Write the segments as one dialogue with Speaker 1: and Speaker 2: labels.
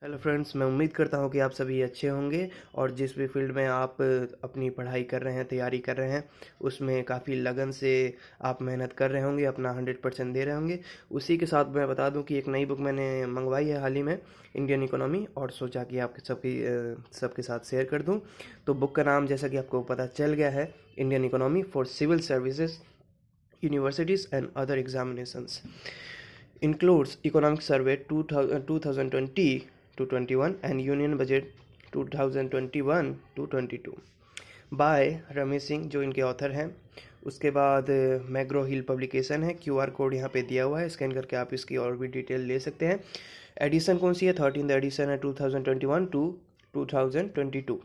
Speaker 1: Hello friends, मैं उम्मीद करता हूँ कि आप सभी अच्छे होंगे और जिस भी फील्ड में आप अपनी पढ़ाई कर रहे हैं, तैयारी कर रहे हैं, उसमें काफ़ी लगन से आप मेहनत कर रहे होंगे, अपना 100% दे रहे होंगे। उसी के साथ मैं बता दूँ कि एक नई बुक मैंने मंगवाई है हाल ही में, इंडियन इकोनॉमी, और सोचा कि आपके सबके साथ शेयर कर दूँ। तो बुक का नाम, जैसा कि आपको पता चल गया है, Indian economy for civil services, universities and other examinations, includes economic survey 2020 to 21 and union budget 2021 to 22 by Ramesh Singh, जो इनके ऑथर हैं। उसके बाद मैग्रो हिल पब्लिकेशन है। क्यूआर कोड यहाँ पे दिया हुआ है, स्कैन करके आप इसकी और भी डिटेल ले सकते हैं। एडिशन कौन सी है? 13th एडिशन है, 2021 टू 2022।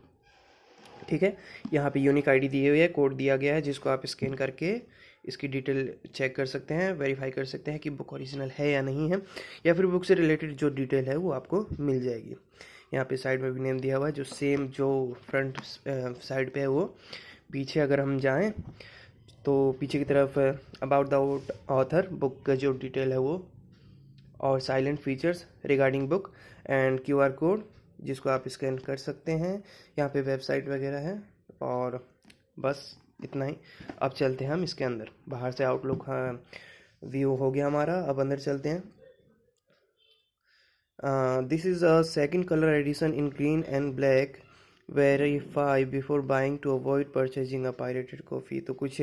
Speaker 1: ठीक है, यहाँ पे यूनिक आईडी दी हुई है, कोड दिया गया है, जिसको आप स्कैन करके इसकी डिटेल चेक कर सकते हैं, वेरीफाई कर सकते हैं कि बुक ओरिजिनल है या नहीं है, या फिर बुक से रिलेटेड जो डिटेल है वो आपको मिल जाएगी। यहाँ पे साइड में भी नेम दिया हुआ है, जो सेम जो फ्रंट साइड पे है वो। पीछे अगर हम जाएं तो पीछे की तरफ अबाउट द ऑथर, बुक का जो डिटेल है वो, और salient features regarding book and QR code, जिसको आप स्कैन कर सकते हैं। यहाँ पे वेबसाइट वगैरह है, और बस इतना ही। अब चलते हैं हम इसके अंदर। बाहर से आउटलुक व्यू हो गया हमारा, अब अंदर चलते हैं। This is a second colour edition in green and black, verify before buying to avoid purchasing a pirated copy. तो कुछ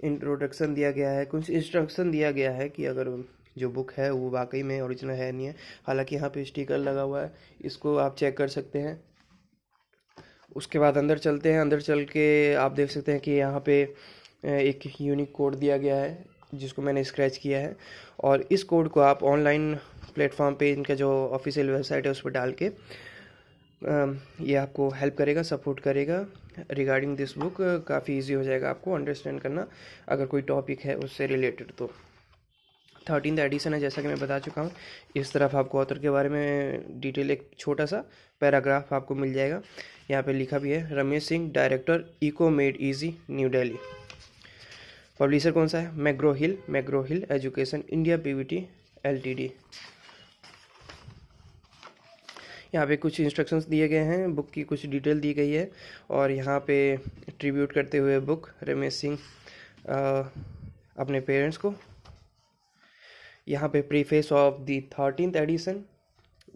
Speaker 1: इंट्रोडक्शन दिया गया है, कुछ इंस्ट्रक्शन दिया गया है कि अगर जो बुक है वो वाकई में ओरिजिनल है नहीं है। हालांकि यहाँ पे स्टिकर लगा हुआ है, इसको आप चेक कर सकते हैं। उसके बाद अंदर चलते हैं। अंदर चल के आप देख सकते हैं कि यहाँ पे एक यूनिक कोड दिया गया है, जिसको मैंने स्क्रैच किया है, और इस कोड को आप ऑनलाइन प्लेटफॉर्म पे, इनका जो ऑफिशियल वेबसाइट है उस पर डाल के ये आपको हेल्प करेगा, सपोर्ट करेगा रिगार्डिंग दिस बुक। काफ़ी इजी हो जाएगा आपको अंडरस्टैंड करना, अगर कोई टॉपिक है उससे रिलेटेड तो। 13th एडिशन है, जैसा कि मैं बता चुका हूँ। इस तरफ आपको ऑथर के बारे में डिटेल, एक छोटा सा पैराग्राफ आपको मिल जाएगा। यहाँ पे लिखा भी है, Ramesh Singh, director, eco made easy, new Delhi. Publisher कौन सा है? McGraw Hill education India PVT LTD. यहाँ पे कुछ इंस्ट्रक्शंस दिए गए हैं, बुक की कुछ डिटेल दी गई है, और यहाँ पे ट्रिब्यूट करते हुए बुक रमेश सिंह अपने पेरेंट्स को। यहाँ पे preface of the 13th addition,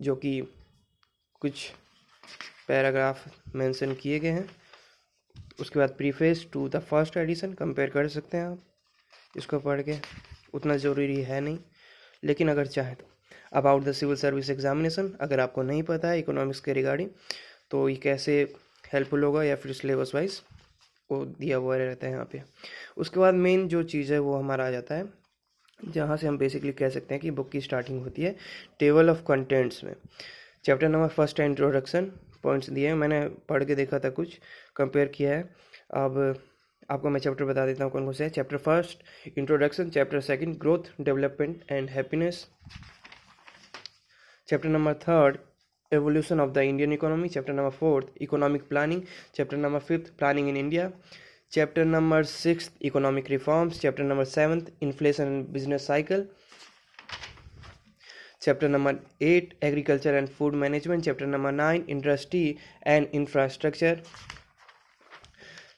Speaker 1: जो कि कुछ पैराग्राफ मेंशन किए गए हैं। उसके बाद preface to the first edition, compare कर सकते हैं आप इसको पढ़ के, उतना ज़रूरी है नहीं, लेकिन अगर चाहें तो। About the civil service examination, अगर आपको नहीं पता है इकोनॉमिक्स के रिगार्डिंग तो ये कैसे हेल्पफुल होगा, या फिर सिलेबस वाइज वो दिया हुआ रहता है यहाँ पे। उसके बाद मेन जो चीज़ है वो हमारा आ जाता है, जहाँ से हम बेसिकली कह सकते हैं कि बुक की स्टार्टिंग होती है टेबल ऑफ कंटेंट्स में। चैप्टर नंबर फर्स्ट है इंट्रोडक्शन, पॉइंट्स दिए हैं, मैंने पढ़ के देखा था, कुछ कंपेयर किया है। अब आपको मैं चैप्टर बता देता हूँ कौन कौन से है। Chapter first introduction, chapter second growth, development and happiness, chapter number third evolution of the Indian economy, chapter number fourth economic planning, chapter number fifth planning in India, chapter number six economic reforms, chapter number seventh inflation and business cycle, chapter number 8 agriculture and food management, chapter number 9 industry and infrastructure,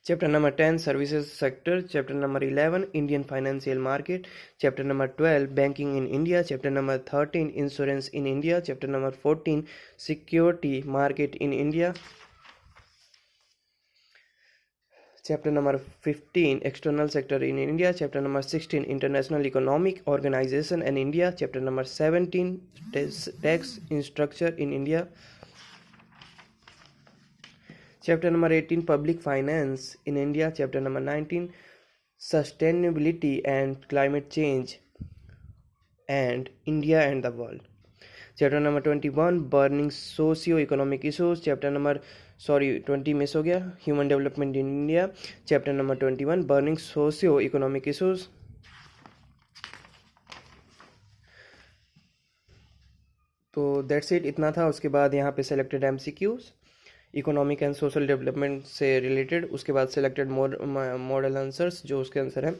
Speaker 1: chapter number 10 services sector, chapter number 11 Indian financial market, chapter number 12 banking in India, chapter number 13 insurance in India, chapter number 14 security market in India, chapter number 15 external sector in India, chapter number 16 international economic organisation in India, chapter number 17 tax structure in India, chapter number 18 public finance in India, chapter number 19 sustainability and climate change and India and the world, chapter number 21 burning socio economic issues, chapter number 20 miss हो गया, human development in India, chapter number 21 burning socio economic issues. तो that's it, इतना था। उसके बाद यहाँ पे selected MCQs economic and social development से रिलेटेड, उसके बाद सेलेक्टेड मॉडल आंसर्स जो उसके आंसर हैं।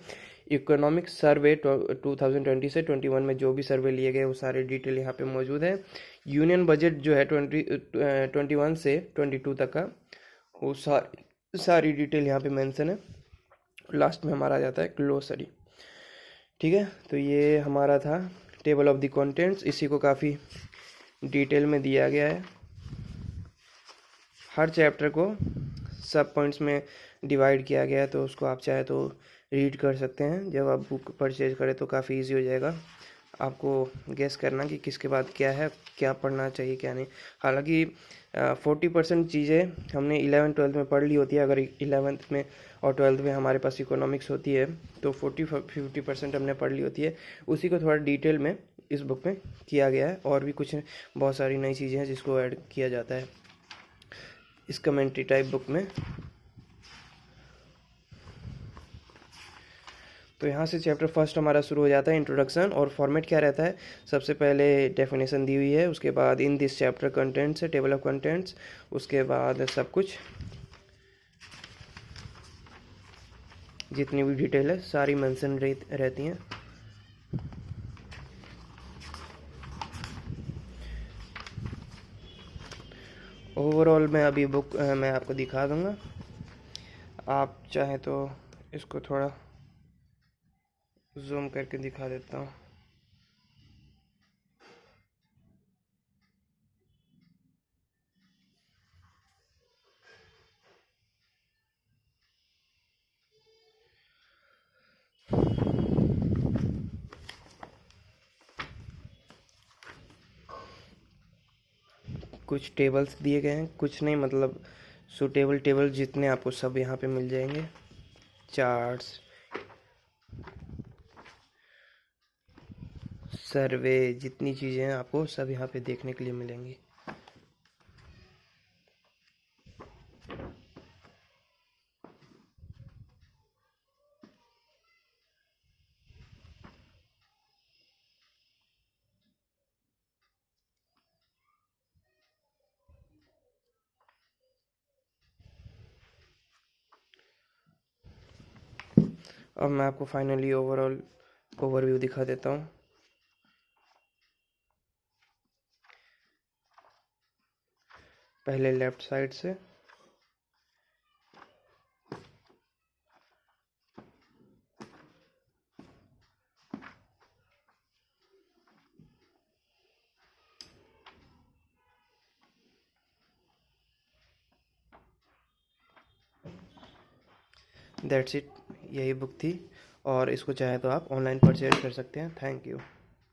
Speaker 1: इकोनॉमिक सर्वे 2020 से 21 में जो भी सर्वे लिए गए वो सारे डिटेल यहाँ पे मौजूद है। यूनियन बजट जो है 21 से 22 तक का, वो सारी डिटेल यहाँ पे मेंशन है। लास्ट में हमारा आ जाता है ग्लोसरी। ठीक है, तो ये हमारा था टेबल ऑफ द कंटेंट्स। इसी को काफ़ी डिटेल में दिया गया है। हर चैप्टर को सब पॉइंट्स में डिवाइड किया गया है, तो उसको आप चाहे तो रीड कर सकते हैं। जब आप बुक परचेज करें तो काफ़ी इजी हो जाएगा आपको गेस करना कि किसके बाद क्या है, क्या पढ़ना चाहिए क्या नहीं। हालांकि 40% चीज़ें हमने 11th-12th में पढ़ ली होती है। अगर 11th में और 12th में हमारे पास इकोनॉमिक्स होती है तो 40-50% हमने पढ़ ली होती है। उसी को थोड़ा डिटेल में इस बुक में किया गया है, और भी कुछ बहुत सारी नई चीज़ें हैं जिसको ऐड किया जाता है इस कमेंट्री टाइप बुक में। तो यहाँ से चैप्टर फर्स्ट हमारा शुरू हो जाता है, इंट्रोडक्शन। और फॉर्मेट क्या रहता है, सबसे पहले डेफिनेशन दी हुई है, उसके बाद इन दिस चैप्टर कंटेंट्स है, टेबल ऑफ कंटेंट्स, उसके बाद सब कुछ जितनी भी डिटेल है सारी मेंशन रहती हैं। ओवरऑल मैं अभी बुक मैं आपको दिखा दूंगा, आप चाहें तो इसको थोड़ा जूम करके दिखा देता हूँ। कुछ टेबल्स दिए गए हैं, कुछ नहीं मतलब सूटेबल टेबल जितने आपको सब यहाँ पे मिल जाएंगे। चार्ट्स, सर्वे, जितनी चीज़ें हैं आपको सब यहाँ पे देखने के लिए मिलेंगी। अब मैं आपको फाइनली ओवरऑल ओवरव्यू दिखा देता हूँ। पहले लेफ्ट साइड से, दैट्स इट, यही बुक थी। और इसको चाहे तो आप ऑनलाइन परचेज कर सकते हैं। Thank you.